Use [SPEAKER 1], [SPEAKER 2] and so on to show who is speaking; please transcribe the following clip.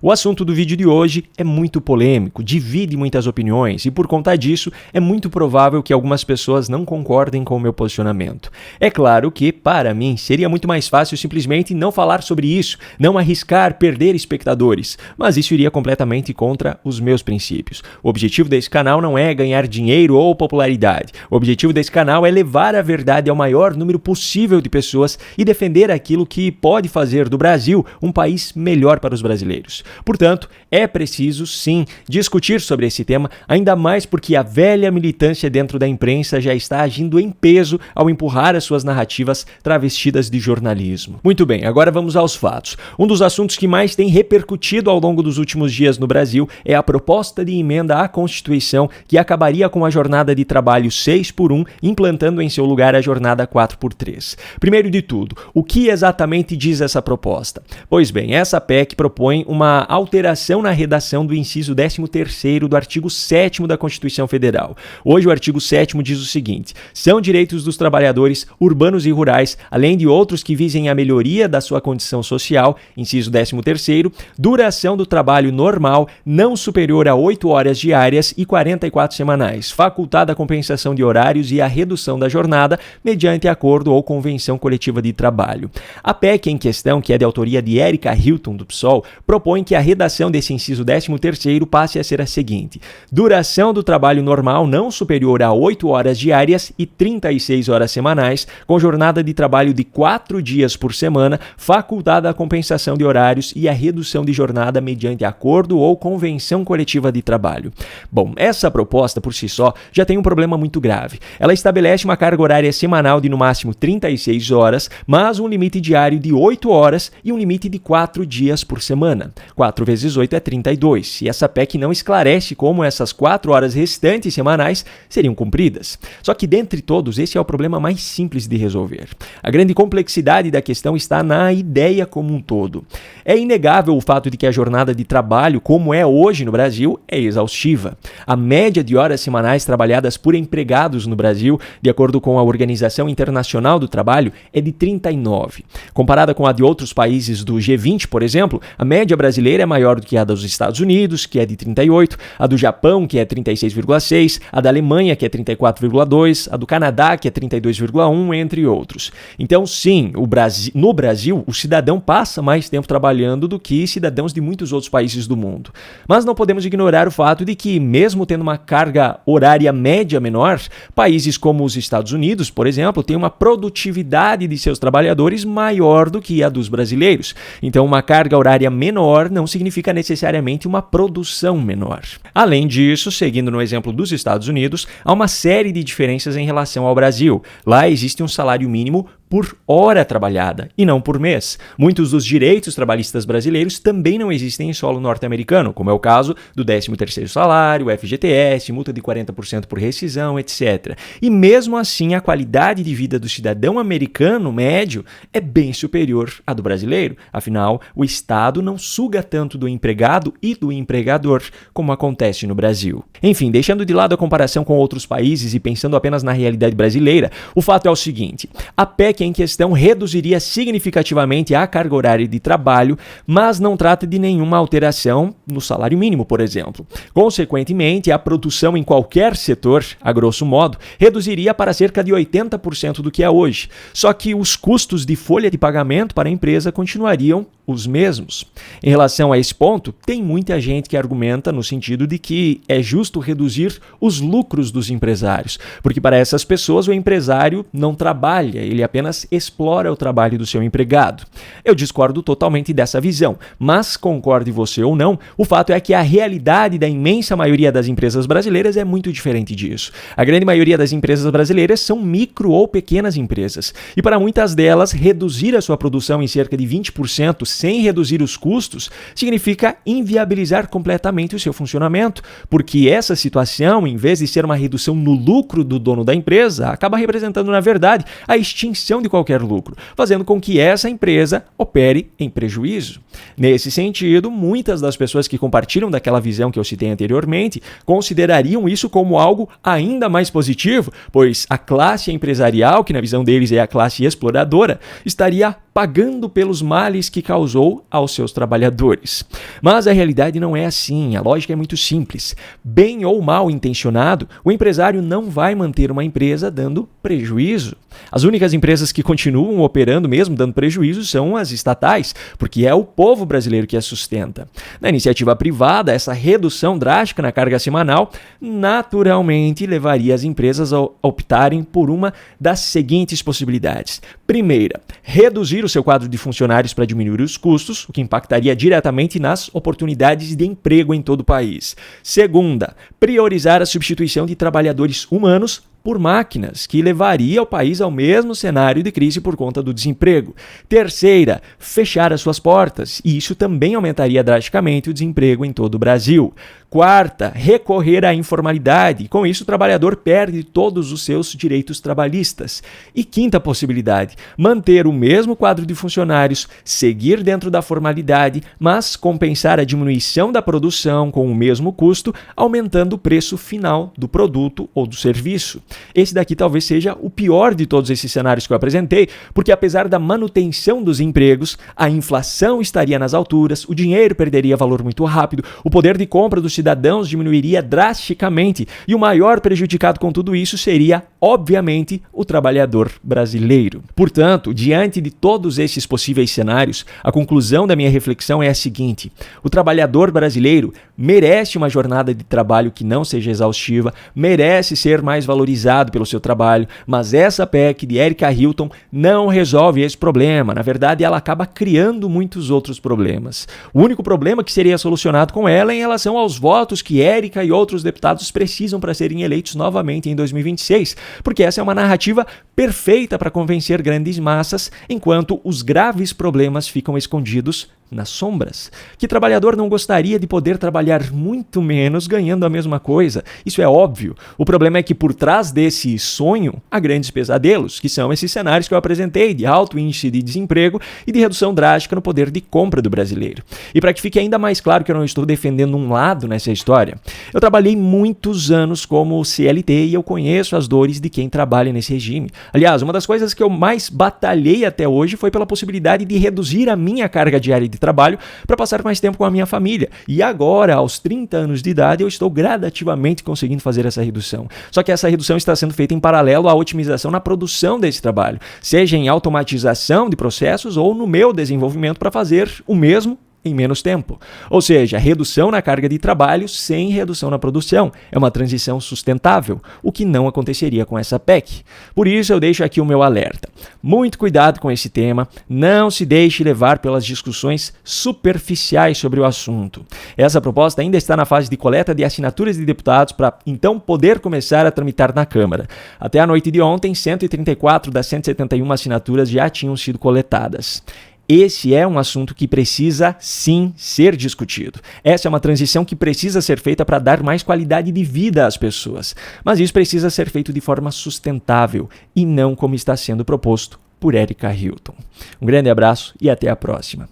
[SPEAKER 1] O assunto do vídeo de hoje é muito polêmico, divide muitas opiniões e por conta disso é muito provável que algumas pessoas não concordem com o meu posicionamento. É claro que, para mim, seria muito mais fácil simplesmente não falar sobre isso, não arriscar perder espectadores, mas isso iria completamente contra os meus princípios. O objetivo desse canal não é ganhar dinheiro ou popularidade. O objetivo desse canal é levar a verdade ao maior número possível de pessoas e defender aquilo que pode fazer do Brasil um país melhor para os brasileiros. Portanto, é preciso, sim, discutir sobre esse tema, ainda mais porque a velha militância dentro da imprensa já está agindo em peso ao empurrar as suas narrativas travestidas de jornalismo. Muito bem, agora vamos aos fatos. Um dos assuntos que mais tem repercutido ao longo dos últimos dias no Brasil é a proposta de emenda à Constituição que acabaria com a jornada de trabalho 6x1, implantando em seu lugar a jornada 4x3. Primeiro de tudo, o que exatamente diz essa proposta? Pois bem, essa PEC propõe uma alteração na redação do inciso 13º do artigo 7º da Constituição Federal. Hoje o artigo 7º diz o seguinte: são direitos dos trabalhadores urbanos e rurais, além de outros que visem a melhoria da sua condição social, inciso 13º, duração do trabalho normal não superior a 8 horas diárias e 44 semanais, facultada a compensação de horários e a redução da jornada mediante acordo ou convenção coletiva de trabalho. A PEC em questão, que é de autoria de Érica Hilton, do PSOL, propõe que a redação desse inciso 13º passe a ser a seguinte: duração do trabalho normal não superior a 8 horas diárias e 36 horas semanais, com jornada de trabalho de 4 dias por semana, facultada a compensação de horários e a redução de jornada mediante acordo ou convenção coletiva de trabalho. Bom, essa proposta por si só já tem um problema muito grave. Ela estabelece uma carga horária semanal de no máximo 36 horas, mas um limite diário de 8 horas e um limite de 4 dias por semana. 4 vezes 8 é 32, e essa PEC não esclarece como essas 4 horas restantes semanais seriam cumpridas. Só que dentre todos, esse é o problema mais simples de resolver. A grande complexidade da questão está na ideia como um todo. É inegável o fato de que a jornada de trabalho, como é hoje no Brasil, é exaustiva. A média de horas semanais trabalhadas por empregados no Brasil, de acordo com a Organização Internacional do Trabalho, é de 39. Comparada com a de outros países do G20, por exemplo, a média brasileira é maior do que a dos Estados Unidos, que é de 38, a do Japão, que é 36,6, a da Alemanha, que é 34,2, a do Canadá, que é 32,1, entre outros. Então, sim, no Brasil, o cidadão passa mais tempo trabalhando do que cidadãos de muitos outros países do mundo. Mas não podemos ignorar o fato de que, mesmo tendo uma carga horária média menor, países como os Estados Unidos, por exemplo, têm uma produtividade de seus trabalhadores maior do que a dos brasileiros. Então, uma carga horária menor não significa necessariamente uma produção menor. Além disso, seguindo no exemplo dos Estados Unidos, há uma série de diferenças em relação ao Brasil. Lá existe um salário mínimo por hora trabalhada e não por mês. Muitos dos direitos trabalhistas brasileiros também não existem em solo norte-americano, como é o caso do 13º salário, FGTS, multa de 40% por rescisão, etc. E mesmo assim, a qualidade de vida do cidadão americano médio é bem superior à do brasileiro. Afinal, o Estado não suga tanto do empregado e do empregador como acontece no Brasil. Enfim, deixando de lado a comparação com outros países e pensando apenas na realidade brasileira, o fato é o seguinte: a PEC em questão reduziria significativamente a carga horária de trabalho, mas não trata de nenhuma alteração no salário mínimo, por exemplo. Consequentemente, a produção em qualquer setor, a grosso modo, reduziria para cerca de 80% do que é hoje. Só que os custos de folha de pagamento para a empresa continuariam os mesmos. Em relação a esse ponto, tem muita gente que argumenta no sentido de que é justo reduzir os lucros dos empresários, porque para essas pessoas o empresário não trabalha, ele apenas explora o trabalho do seu empregado. Eu discordo totalmente dessa visão, mas concorde você ou não, o fato é que a realidade da imensa maioria das empresas brasileiras é muito diferente disso. A grande maioria das empresas brasileiras são micro ou pequenas empresas, e para muitas delas, reduzir a sua produção em cerca de 20% sem reduzir os custos significa inviabilizar completamente o seu funcionamento, porque essa situação, em vez de ser uma redução no lucro do dono da empresa, acaba representando, na verdade, a extinção de qualquer lucro, fazendo com que essa empresa opere em prejuízo. Nesse sentido, muitas das pessoas que compartilham daquela visão que eu citei anteriormente considerariam isso como algo ainda mais positivo, pois a classe empresarial, que na visão deles é a classe exploradora, estaria pagando pelos males que causou aos seus trabalhadores. Mas a realidade não é assim, a lógica é muito simples. Bem ou mal intencionado, o empresário não vai manter uma empresa dando prejuízo. As únicas empresas que continuam operando mesmo dando prejuízo são as estatais, porque é o povo brasileiro que as sustenta. Na iniciativa privada, essa redução drástica na carga semanal naturalmente levaria as empresas a optarem por uma das seguintes possibilidades. Primeira, reduzir o seu quadro de funcionários para diminuir os custos, o que impactaria diretamente nas oportunidades de emprego em todo o país. Segunda, priorizar a substituição de trabalhadores humanos por máquinas, que levaria o país ao mesmo cenário de crise por conta do desemprego. Terceira, fechar as suas portas, e isso também aumentaria drasticamente o desemprego em todo o Brasil. Quarta, recorrer à informalidade, e com isso o trabalhador perde todos os seus direitos trabalhistas. E quinta possibilidade, manter o mesmo quadro de funcionários, seguir dentro da formalidade, mas compensar a diminuição da produção com o mesmo custo, aumentando o preço final do produto ou do serviço. Esse daqui talvez seja o pior de todos esses cenários que eu apresentei, porque apesar da manutenção dos empregos, a inflação estaria nas alturas, o dinheiro perderia valor muito rápido, o poder de compra dos cidadãos diminuiria drasticamente e o maior prejudicado com tudo isso seria, obviamente, o trabalhador brasileiro. Portanto, diante de todos esses possíveis cenários, a conclusão da minha reflexão é a seguinte: o trabalhador brasileiro merece uma jornada de trabalho que não seja exaustiva, merece ser mais valorizado pelo seu trabalho, mas essa PEC de Erika Hilton não resolve esse problema. Na verdade, ela acaba criando muitos outros problemas. O único problema que seria solucionado com ela é em relação aos votos que Erika e outros deputados precisam para serem eleitos novamente em 2026, porque essa é uma narrativa perfeita para convencer grandes massas, enquanto os graves problemas ficam escondidos nas sombras. Que trabalhador não gostaria de poder trabalhar muito menos ganhando a mesma coisa? Isso é óbvio. O problema é que por trás desse sonho há grandes pesadelos, que são esses cenários que eu apresentei de alto índice de desemprego e de redução drástica no poder de compra do brasileiro. E para que fique ainda mais claro que eu não estou defendendo um lado nessa história, eu trabalhei muitos anos como CLT e eu conheço as dores de quem trabalha nesse regime. Aliás, uma das coisas que eu mais batalhei até hoje foi pela possibilidade de reduzir a minha carga diária de trabalho para passar mais tempo com a minha família. E agora, aos 30 anos de idade, eu estou gradativamente conseguindo fazer essa redução. Só que essa redução está sendo feita em paralelo à otimização na produção desse trabalho, seja em automatização de processos ou no meu desenvolvimento para fazer o mesmo em menos tempo. Ou seja, redução na carga de trabalho sem redução na produção. É uma transição sustentável, o que não aconteceria com essa PEC. Por isso eu deixo aqui o meu alerta. Muito cuidado com esse tema, não se deixe levar pelas discussões superficiais sobre o assunto. Essa proposta ainda está na fase de coleta de assinaturas de deputados para então poder começar a tramitar na Câmara. Até a noite de ontem, 134 das 171 assinaturas já tinham sido coletadas. Esse é um assunto que precisa, sim, ser discutido. Essa é uma transição que precisa ser feita para dar mais qualidade de vida às pessoas. Mas isso precisa ser feito de forma sustentável e não como está sendo proposto por Erika Hilton. Um grande abraço e até a próxima.